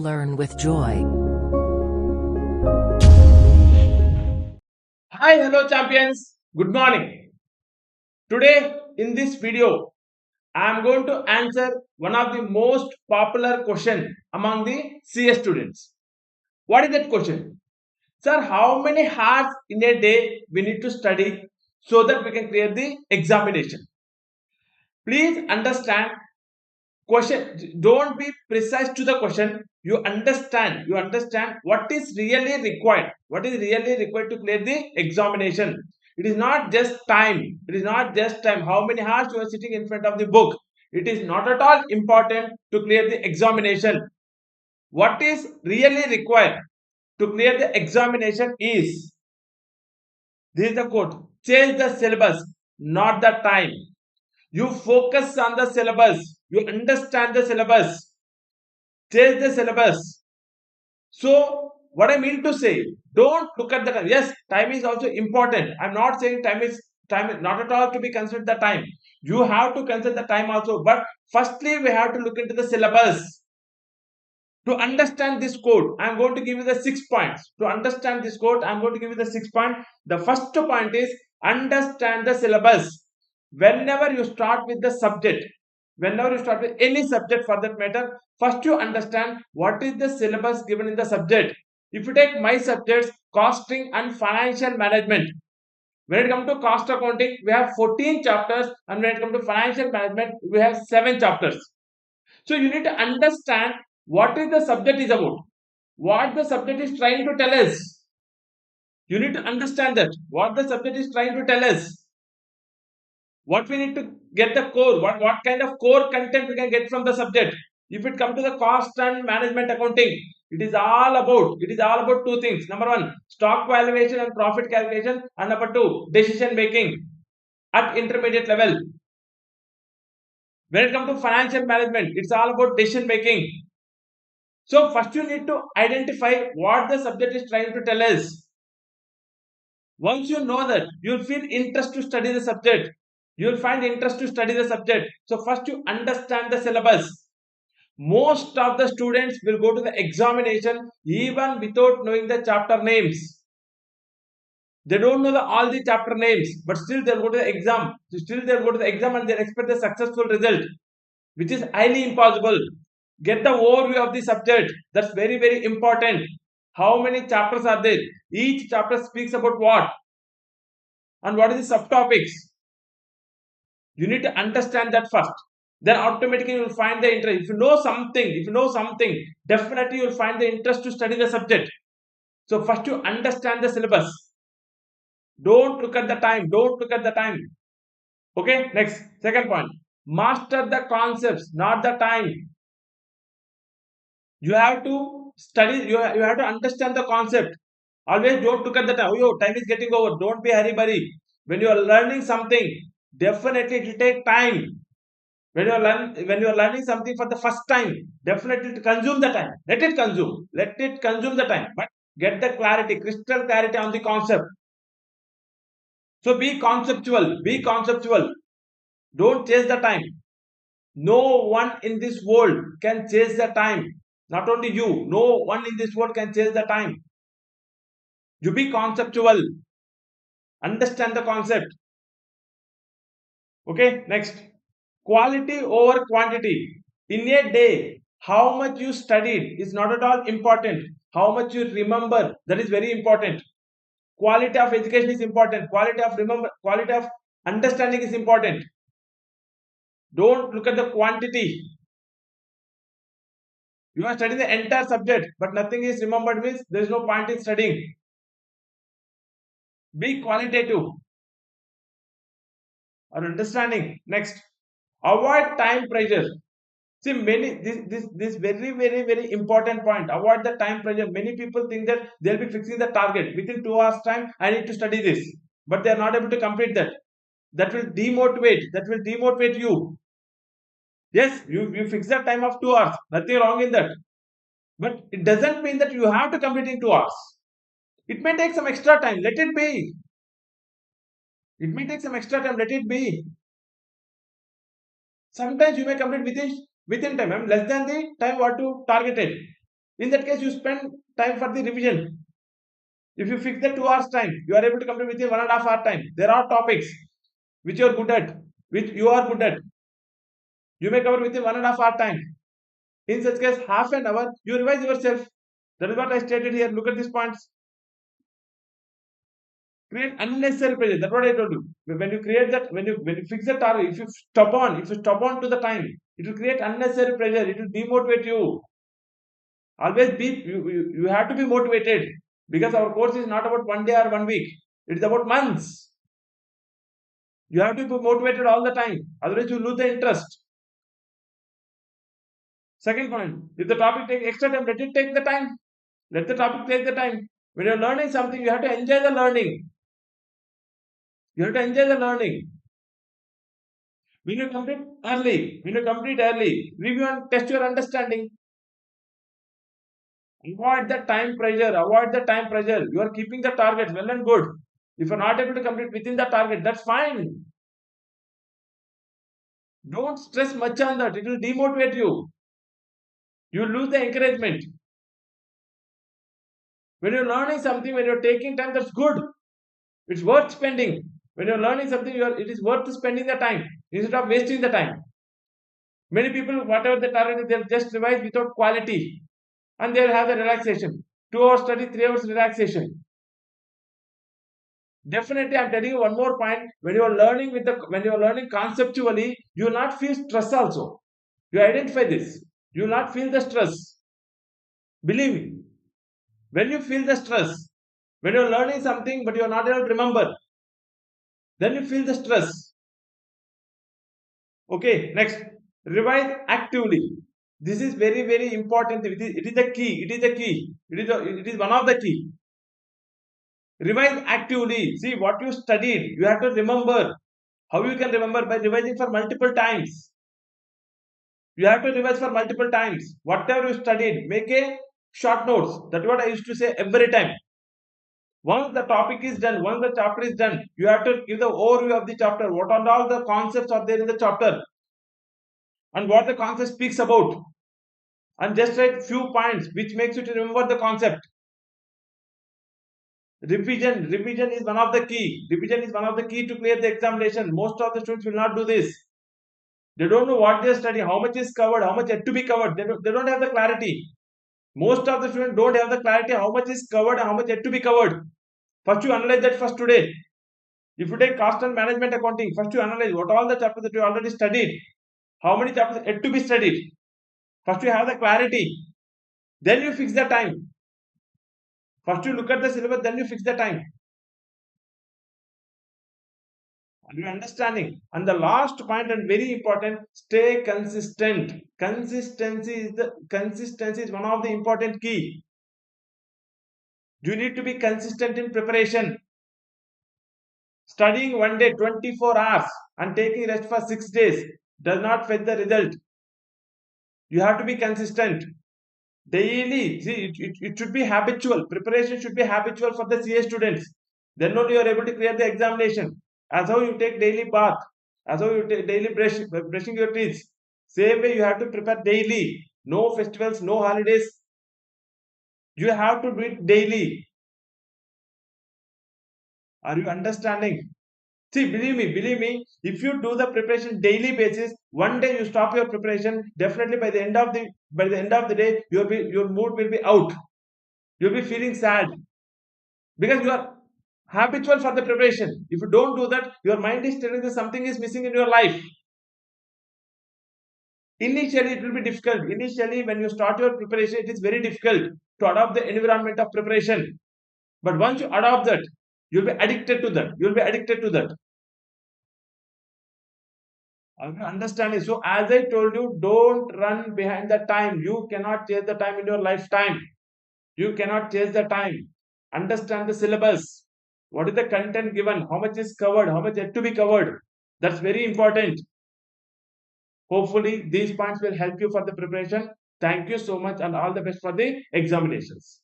learn with joy. Hi, hello champions. Good morning. Today in this video, I am going to answer one of the most popular question among the CS students. What is that question? Sir, how many hours in a day we need to study so that we can clear the examination? Please understand question, don't be precise to the question. You understand what is really required, to clear the examination. It is not just time, how many hours you are sitting in front of the book. It is not at all important to clear the examination. What is really required to clear the examination is, this is the quote: change the syllabus, not the time. You focus on the syllabus, you understand the syllabus, change the syllabus. So, what I mean to say, don't look at the time. Yes, time is also important. I'm not saying time is not at all to be considered the time. You have to consider the time also. But firstly, we have to look into the syllabus. To understand this code, I'm going to give you the 6 points. To understand this code, I'm going to give you the 6 points. The first point is understand the syllabus. Whenever you start with the subject, whenever you start with any subject for that matter, first you understand what is the syllabus given in the subject. If you take my subjects, costing and financial management, when it comes to cost accounting, we have 14 chapters, and when it comes to financial management, we have 7 chapters. So you need to understand what is the subject is about, what the subject is trying to tell us. You need to understand that what the subject is trying to tell us. What we need to get the core, what kind of core content we can get from the subject. If it comes to the cost and management accounting, it is all about two things. Number one, stock valuation and profit calculation, and number two, decision making at intermediate level. When it comes to financial management, it's all about decision making. So first you need to identify what the subject is trying to tell us. Once you know that, you'll feel interest to study the subject. You'll find interest to study the subject. So first you understand the syllabus. Most of the students will go to the examination even without knowing the chapter names. They don't know all the chapter names, but still they'll go to the exam. And they expect a successful result, which is highly impossible. Get the overview of the subject. That's very, very important. How many chapters are there? Each chapter speaks about what? And what is the subtopics? You need to understand that first. Then automatically you will find the interest. If you know something, definitely you will find the interest to study the subject. So first you understand the syllabus. Don't look at the time. Okay, next, second point. Master the concepts, not the time. You have to study, you have to understand the concept. Always don't look at the time. Oh, time is getting over. Don't be hurry. When you are learning something, definitely it will take time. When you are learning something for the first time, definitely to consume the time. Let it consume the time. But get the clarity, crystal clarity on the concept. So be conceptual. Don't chase the time. No one in this world can chase the time. Not only you, no one in this world can chase the time. You be conceptual. Understand the concept. Okay, next. Quality over quantity. In a day, how much you studied is not at all important. How much you remember, that is very important. Quality of education is important. Quality of understanding is important. Don't look at the quantity. You are studying the entire subject, but nothing is remembered, means there is no point in studying. Be qualitative or understanding. Next, avoid time pressure. See, this very, very, very important point. Avoid the time pressure. Many people think that they'll be fixing the target within 2 hours time. I need to study this, but they are not able to complete that. That will demotivate you. Yes, you fix the time of 2 hours. Nothing wrong in that, but it doesn't mean that you have to complete in 2 hours. It may take some extra time. Let it be. Let it be. Sometimes you may complete within time, less than the time what you targeted. In that case, you spend time for the revision. If you fix the 2 hours time, you are able to complete within 1.5 hour time. There are topics which you are good at, which you are good at. You may cover within 1.5 hour time. In such case, half an hour, you revise yourself. That is what I stated here. Look at these points. Create unnecessary pressure. That's what I told you. When you create that, when you fix the target, if you stop on to the time, it will create unnecessary pressure. It will demotivate you. Always be you have to be motivated, because our course is not about 1 day or 1 week. It is about months. You have to be motivated all the time. Otherwise, you lose the interest. Second point: if the topic takes extra time, let it take the time. Let the topic take the time. When you're learning something, you have to enjoy the learning. You have to enjoy the learning. When you complete early, review and test your understanding. Avoid the time pressure. Avoid the time pressure. You are keeping the target well and good. If you're not able to complete within the target, that's fine. Don't stress much on that. It will demotivate you. You lose the encouragement. When you're learning something, when you're taking time, that's good. It's worth spending. When you're learning something, it is worth spending the time instead of wasting the time. Many people, whatever the target is, they'll just revise without quality, and they'll have the relaxation. 2 hours study, 3 hours relaxation. Definitely, I'm telling you one more point. When you are learning conceptually, you will not feel stress also. You identify this. You will not feel the stress. Believe me. When you feel the stress, when you are learning something but you are not able to remember, then you feel the stress. Okay, next, revise actively. This is very, very important. It is the key. It is the key. It is one of the key. Revise actively. See what you studied. You have to remember. How you can remember? By revising for multiple times. You have to revise for multiple times. Whatever you studied, make a short notes. That's what I used to say every time. Once the topic is done, once the chapter is done, you have to give the overview of the chapter. What are all the concepts are there in the chapter, and what the concept speaks about, and just write few points which makes you to remember the concept. Revision is one of the key. Revision is one of the key to clear the examination. Most of the students will not do this. They don't know what they are studying, how much is covered, how much yet to be covered. They don't have the clarity. Most of the students don't have the clarity how much is covered and how much yet to be covered. First you analyze that first today. If you take cost and management accounting, first you analyze what all the chapters that you already studied, how many chapters yet to be studied. First you have the clarity, then you fix the time. First you look at the syllabus, then you fix the time. Are you understanding? And the last point, and very important, stay consistent. Consistency is one of the important key. You need to be consistent in preparation. Studying one day 24 hours and taking rest for 6 days does not fetch the result. You have to be consistent. Daily, see, it should be habitual. Preparation should be habitual for the CA students. Then only you are able to clear the examination. As how you take daily bath, as how you take daily brushing your teeth. Same way you have to prepare daily. No festivals, no holidays. You have to do it daily. Are you understanding? See, believe me, if you do the preparation daily basis, one day you stop your preparation, definitely by the end of the day, your mood will be out. You'll be feeling sad because you are habitual for the preparation. If you don't do that, your mind is telling you something is missing in your life. Initially, it will be difficult. Initially, when you start your preparation, it is very difficult to adopt the environment of preparation. But once you adopt that, you'll be addicted to that. You'll be addicted to that. Understanding. So, as I told you, don't run behind the time. You cannot chase the time in your lifetime. You cannot chase the time. Understand the syllabus. What is the content given? How much is covered? How much yet to be covered? That's very important. Hopefully, these points will help you for the preparation. Thank you so much and all the best for the examinations.